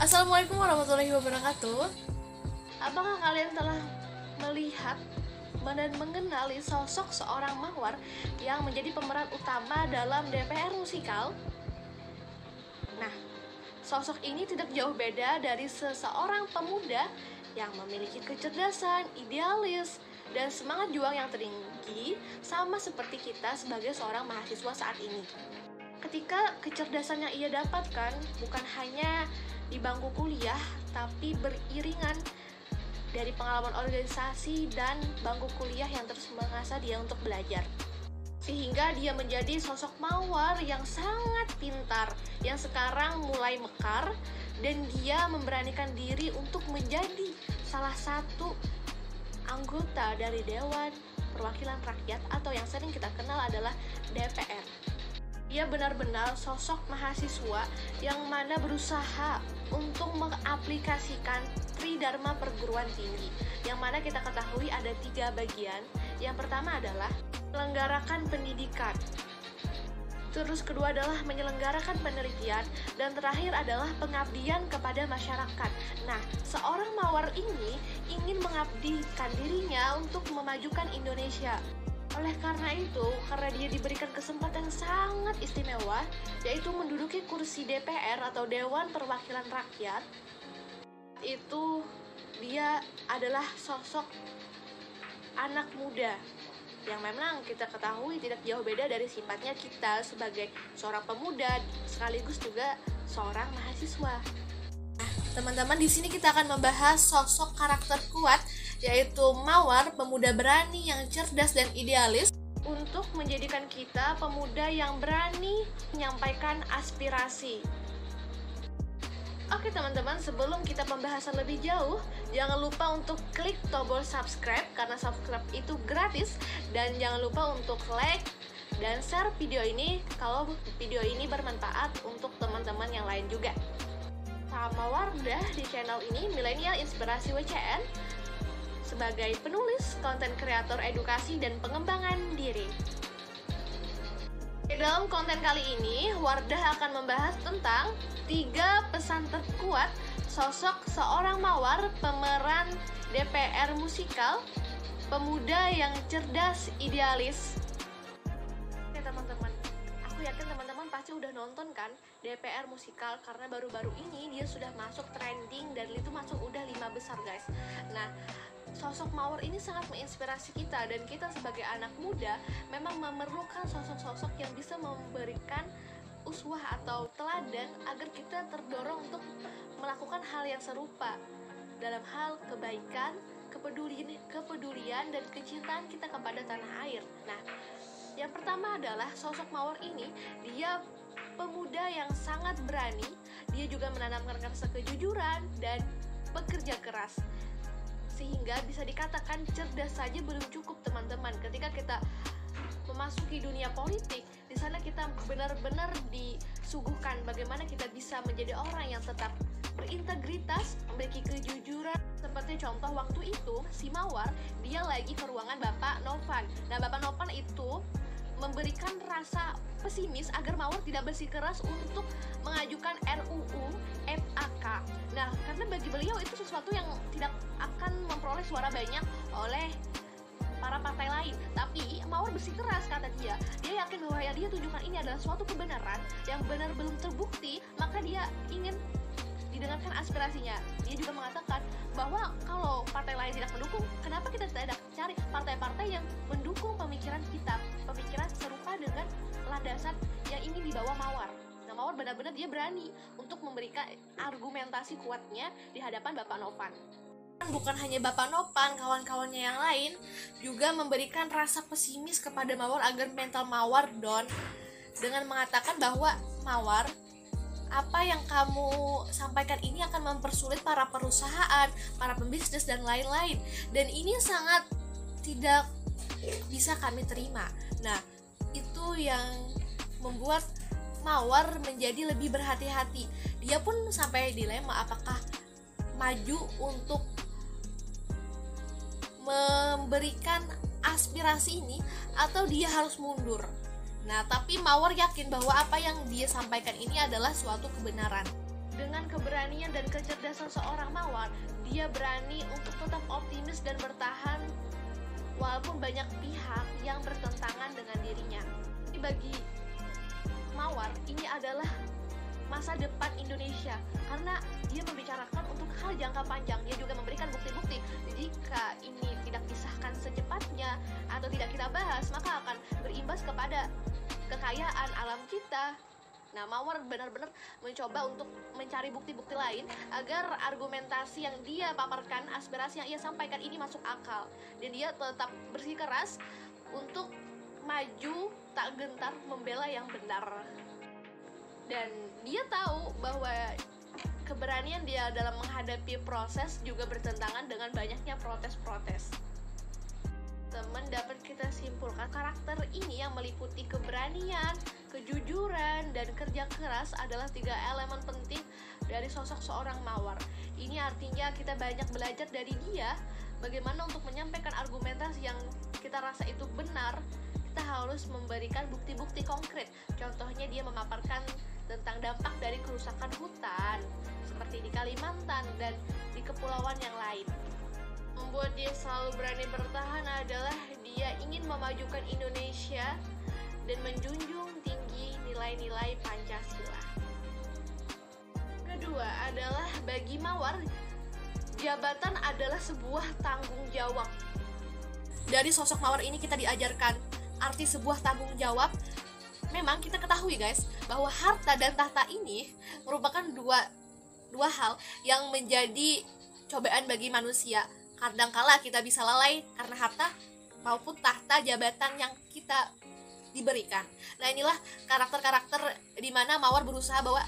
Assalamualaikum warahmatullahi wabarakatuh. Apakah kalian telah melihat dan mengenali sosok seorang Mawar yang menjadi pemeran utama dalam DPR musikal? Nah, sosok ini tidak jauh beda dari seseorang pemuda yang memiliki kecerdasan, idealis, dan semangat juang yang tinggi, sama seperti kita sebagai seorang mahasiswa saat ini. Ketika kecerdasan yang ia dapatkan bukan hanya di bangku kuliah, tapi beriringan dari pengalaman organisasi dan bangku kuliah yang terus mengasah dia untuk belajar. Sehingga dia menjadi sosok Mawar yang sangat pintar, yang sekarang mulai mekar, dan dia memberanikan diri untuk menjadi salah satu anggota dari Dewan Perwakilan Rakyat atau yang sering kita kenal adalah DPR. Dia benar-benar sosok mahasiswa yang mana berusaha untuk mengaplikasikan Tridharma perguruan tinggi, yang mana kita ketahui ada 3 bagian. Yang pertama adalah menyelenggarakan pendidikan, terus kedua adalah menyelenggarakan penelitian, dan terakhir adalah pengabdian kepada masyarakat. Nah, seorang Mawar ini ingin mengabdikan dirinya untuk memajukan Indonesia. Oleh karena itu, karena dia diberikan kesempatan sangat istimewa, yaitu menduduki kursi DPR atau Dewan Perwakilan Rakyat, itu dia adalah sosok anak muda yang memang kita ketahui tidak jauh beda dari sifatnya kita sebagai seorang pemuda sekaligus juga seorang mahasiswa. Nah, teman-teman, di sini kita akan membahas sosok karakter kuat, yaitu Mawar, pemuda berani yang cerdas dan idealis, untuk menjadikan kita pemuda yang berani menyampaikan aspirasi. Oke teman-teman, sebelum kita pembahasan lebih jauh, jangan lupa untuk klik tombol subscribe karena subscribe itu gratis, dan jangan lupa untuk like dan share video ini kalau video ini bermanfaat untuk teman-teman yang lain juga. Sama Wardah di channel ini, Milenial Inspirasi WCN, sebagai penulis, konten kreator edukasi dan pengembangan diri. Dalam konten kali ini, Wardah akan membahas tentang 3 pesan terkuat sosok seorang Mawar, pemeran DPR musikal, pemuda yang cerdas, idealis. Oke teman-teman, aku yakin teman-teman pasti udah nonton kan DPR musikal, karena baru-baru ini dia sudah masuk trending dan itu masuk udah 5 besar guys. Nah, sosok Mawar ini sangat menginspirasi kita, dan kita sebagai anak muda memang memerlukan sosok-sosok yang bisa memberikan uswah atau teladan agar kita terdorong untuk melakukan hal yang serupa dalam hal kebaikan, kepedulian dan kecintaan kita kepada tanah air. Nah, yang pertama adalah sosok Mawar ini, dia pemuda yang sangat berani, dia juga menanamkan rasa kejujuran dan bekerja keras. Sehingga bisa dikatakan cerdas saja belum cukup teman-teman. Ketika kita memasuki dunia politik, di sana kita benar-benar disuguhkan bagaimana kita bisa menjadi orang yang tetap berintegritas, memiliki kejujuran. Seperti contoh waktu itu si Mawar dia lagi ke ruangan Bapak Novan. Nah, Bapak Novan itu memberikan rasa pesimis agar Mawar tidak bersikeras untuk mengajukan RUU FAK. Nah, karena bagi beliau itu sesuatu yang tidak akan memperoleh suara banyak oleh para partai lain. Tapi Mawar bersikeras, kata dia. Dia yakin bahwa yang dia tunjukkan ini adalah suatu kebenaran yang benar belum terbukti, maka dia ingin didengarkan aspirasinya. Dia juga mengatakan bahwa kalau partai lain tidak mendukung, kenapa kita tidak cari partai-partai yang mendukung pemikiran kita, pemikiran serupa dengan landasan yang ingin dibawa Mawar. Nah, Mawar benar-benar dia berani untuk memberikan argumentasi kuatnya di hadapan Bapak Novan. Bukan hanya Bapak Novan, kawan-kawannya yang lain juga memberikan rasa pesimis kepada Mawar agar mental Mawar down, dengan mengatakan bahwa Mawar, apa yang kamu sampaikan ini akan mempersulit para perusahaan, para pembisnis dan lain-lain, dan ini sangat tidak bisa kami terima. Nah, itu yang membuat Mawar menjadi lebih berhati-hati. Dia pun sampai dilema apakah maju untuk memberikan aspirasi ini atau dia harus mundur. Nah, tapi Mawar yakin bahwa apa yang dia sampaikan ini adalah suatu kebenaran. dengan keberanian dan kecerdasan seorang Mawar, dia berani untuk tetap optimis dan bertahan walaupun banyak pihak yang bertentangan dengan dirinya. Bagi Mawar, ini adalah masa depan Indonesia karena dia membicarakan untuk hal jangka panjang. Dia juga memberikan bukti-bukti jika ini tidak disahkan secepatnya atau tidak kita bahas, maka akan berimbas kepada kekayaan alam kita. Nah, Mawar benar-benar mencoba untuk mencari bukti-bukti lain agar argumentasi yang dia paparkan, aspirasi yang ia sampaikan ini masuk akal. Dan dia tetap bersikeras untuk maju tak gentar membela yang benar. Dan dia tahu bahwa keberanian dia dalam menghadapi proses juga bertentangan dengan banyaknya protes-protes. Teman, dapat kita simpulkan karakter ini yang meliputi keberanian, kejujuran, dan kerja keras adalah 3 elemen penting dari sosok seorang Mawar. Ini artinya kita banyak belajar dari dia bagaimana untuk menyampaikan argumentasi yang kita rasa itu benar. Kita harus memberikan bukti-bukti konkret. Contohnya dia memaparkan tentang dampak dari kerusakan hutan seperti di Kalimantan dan di kepulauan yang lain. Membuat dia selalu berani bertahan adalah dia ingin memajukan Indonesia dan menjunjung tinggi nilai-nilai Pancasila. Kedua adalah bagi Mawar, jabatan adalah sebuah tanggung jawab. Dari sosok Mawar ini kita diajarkan arti sebuah tanggung jawab. Memang kita ketahui guys bahwa harta dan tahta ini merupakan dua hal yang menjadi cobaan bagi manusia. Kadangkala kita bisa lalai karena harta maupun tahta jabatan yang kita diberikan. Nah, inilah karakter-karakter di mana Mawar berusaha bahwa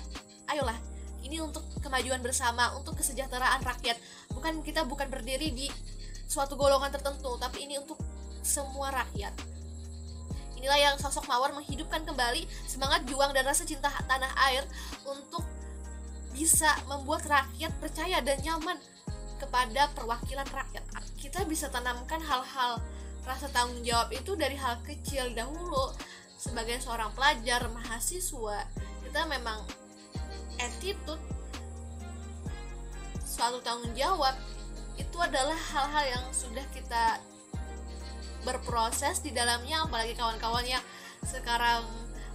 ayolah, ini untuk kemajuan bersama, untuk kesejahteraan rakyat. Kita bukan berdiri di suatu golongan tertentu, tapi ini untuk semua rakyat. Inilah yang sosok Mawar menghidupkan kembali semangat juang dan rasa cinta tanah air untuk bisa membuat rakyat percaya dan nyaman kepada perwakilan rakyat. Kita bisa tanamkan hal-hal rasa tanggung jawab itu dari hal kecil dahulu. Sebagai seorang pelajar, mahasiswa, kita memang attitude suatu tanggung jawab itu adalah hal-hal yang sudah kita berproses di dalamnya. Apalagi kawan-kawan yang sekarang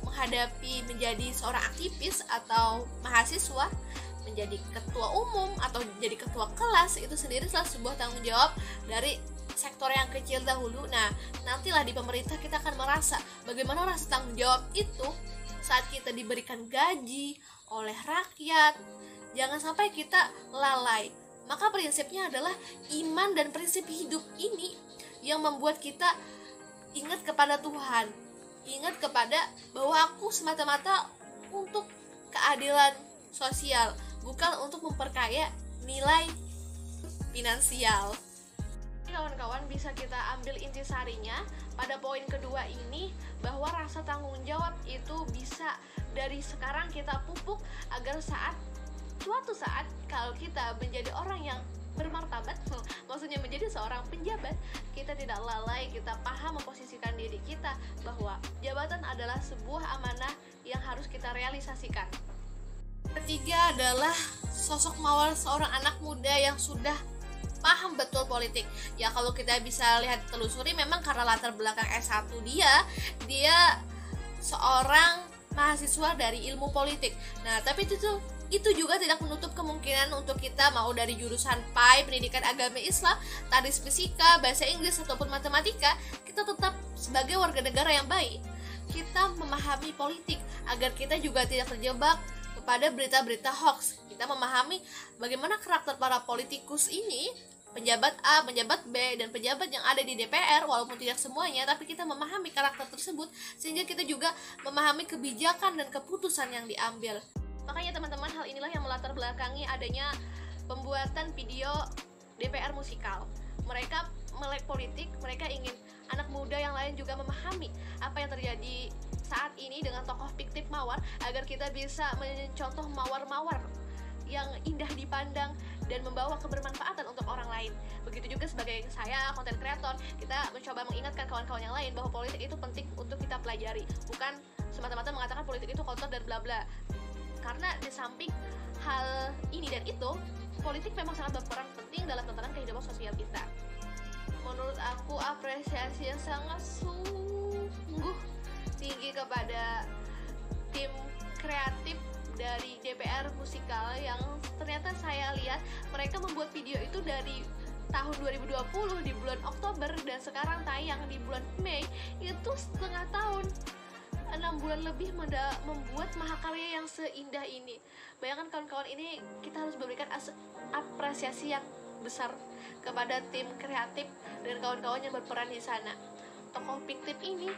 menghadapi menjadi seorang aktivis atau mahasiswa, menjadi ketua umum atau jadi ketua kelas, itu sendiri salah sebuah tanggung jawab dari sektor yang kecil dahulu. Nah, nantilah di pemerintah kita akan merasa bagaimana rasa tanggung jawab itu saat kita diberikan gaji oleh rakyat. Jangan sampai kita lalai. Maka prinsipnya adalah iman dan prinsip hidup ini yang membuat kita ingat kepada Tuhan, ingat kepada bahwa aku semata-mata untuk keadilan sosial, bukan untuk memperkaya nilai finansial. Kawan-kawan, bisa kita ambil intisarinya pada poin kedua ini, bahwa rasa tanggung jawab itu bisa dari sekarang kita pupuk agar suatu saat kalau kita menjadi orang yang bermartabat, maksudnya menjadi seorang penjabat, kita tidak lalai, kita paham memposisikan diri kita bahwa jabatan adalah sebuah amanah yang harus kita realisasikan. Ketiga adalah sosok Mawar seorang anak muda yang sudah paham betul politik. Ya, kalau kita bisa lihat telusuri, memang karena latar belakang S1 dia seorang mahasiswa dari ilmu politik. Nah, tapi itu juga tidak menutup kemungkinan untuk kita mau dari jurusan PAI, pendidikan agama Islam, tadis fisika, bahasa Inggris ataupun matematika, kita tetap sebagai warga negara yang baik. Kita memahami politik agar kita juga tidak terjebak kepada berita-berita hoax. Kita memahami bagaimana karakter para politikus ini, penjabat A, penjabat B, dan pejabat yang ada di DPR, walaupun tidak semuanya, tapi kita memahami karakter tersebut sehingga kita juga memahami kebijakan dan keputusan yang diambil. Makanya teman-teman, hal inilah yang melatar belakangi adanya pembuatan video DPR musikal. Mereka melek politik, mereka ingin anak muda yang lain juga memahami apa yang terjadi saat ini dengan tokoh fiktif Mawar, agar kita bisa mencontoh Mawar-Mawar yang indah dipandang dan membawa kebermanfaatan untuk orang lain. Begitu juga sebagai saya, konten kreator, kita mencoba mengingatkan kawan-kawan yang lain bahwa politik itu penting untuk kita pelajari, bukan semata-mata mengatakan politik itu kotor dan bla bla. Karena di samping hal ini, dan itu politik memang sangat berperan penting dalam tatanan kehidupan sosial kita. Menurut aku apresiasi yang sangat sungguh tinggi kepada tim kreatif dari DPR Musikal yang ternyata saya lihat mereka membuat video itu dari tahun 2020 di bulan Oktober, dan sekarang tayang di bulan Mei, itu setengah tahun, 6 bulan lebih membuat mahakarya yang seindah ini. Bayangkan kawan-kawan, ini kita harus memberikan apresiasi yang besar kepada tim kreatif dan kawan-kawan yang berperan di sana. Tokoh fiktif ini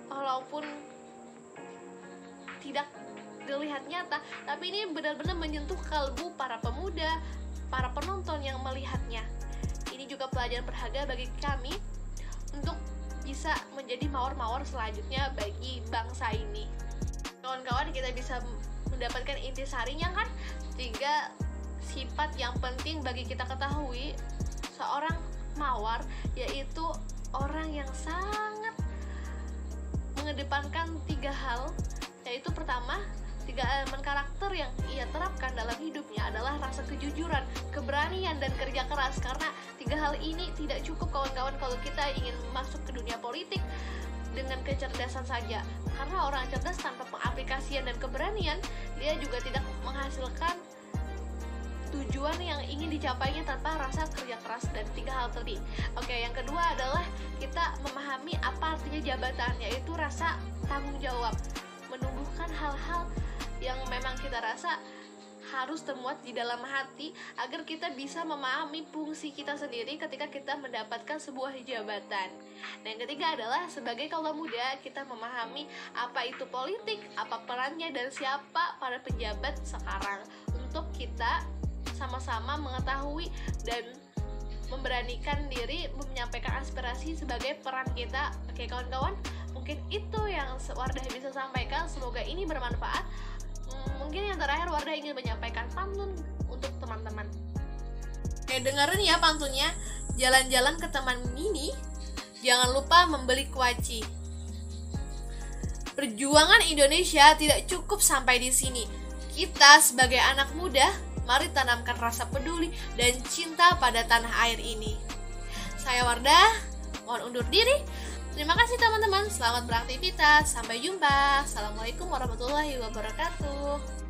walaupun tidak dilihat nyata, tapi ini benar-benar menyentuh kalbu para pemuda, para penonton yang melihatnya. Ini juga pelajaran berharga bagi kami untuk bisa menjadi mawar-mawar selanjutnya bagi bangsa ini. Kawan-kawan, kita bisa mendapatkan intisarinya kan, 3 sifat yang penting bagi kita ketahui seorang mawar, yaitu orang yang sangat mengedepankan 3 hal, yaitu pertama, 3 elemen karakter yang ia terapkan dalam hidupnya adalah rasa kejujuran, keberanian, dan kerja keras. Karena 3 hal ini tidak cukup kawan-kawan kalau kita ingin masuk ke dunia politik dengan kecerdasan saja. Karena orang cerdas tanpa pengaplikasian dan keberanian, dia juga tidak menghasilkan tujuan yang ingin dicapainya tanpa rasa kerja keras dan 3 hal tadi. Oke, yang kedua adalah kita memahami apa artinya jabatan, yaitu rasa tanggung jawab, menumbuhkan hal-hal yang memang kita rasa harus termuat di dalam hati agar kita bisa memahami fungsi kita sendiri ketika kita mendapatkan sebuah jabatan. Dan yang ketiga adalah sebagai kaula muda, kita memahami apa itu politik, apa perannya, dan siapa para pejabat sekarang, untuk kita sama-sama mengetahui dan memberanikan diri menyampaikan aspirasi sebagai peran kita. Oke kawan-kawan, mungkin itu yang Wardah bisa sampaikan, semoga ini bermanfaat. Mungkin yang terakhir Wardah ingin menyampaikan pantun untuk teman-teman. Oke, dengerin ya pantunnya. Jalan-jalan ke Taman Mini, jangan lupa membeli kuaci. Perjuangan Indonesia tidak cukup sampai di sini. Kita sebagai anak muda, mari tanamkan rasa peduli dan cinta pada tanah air ini. Saya Wardah, mohon undur diri. Terima kasih teman-teman, selamat beraktivitas. Sampai jumpa. Assalamualaikum warahmatullahi wabarakatuh.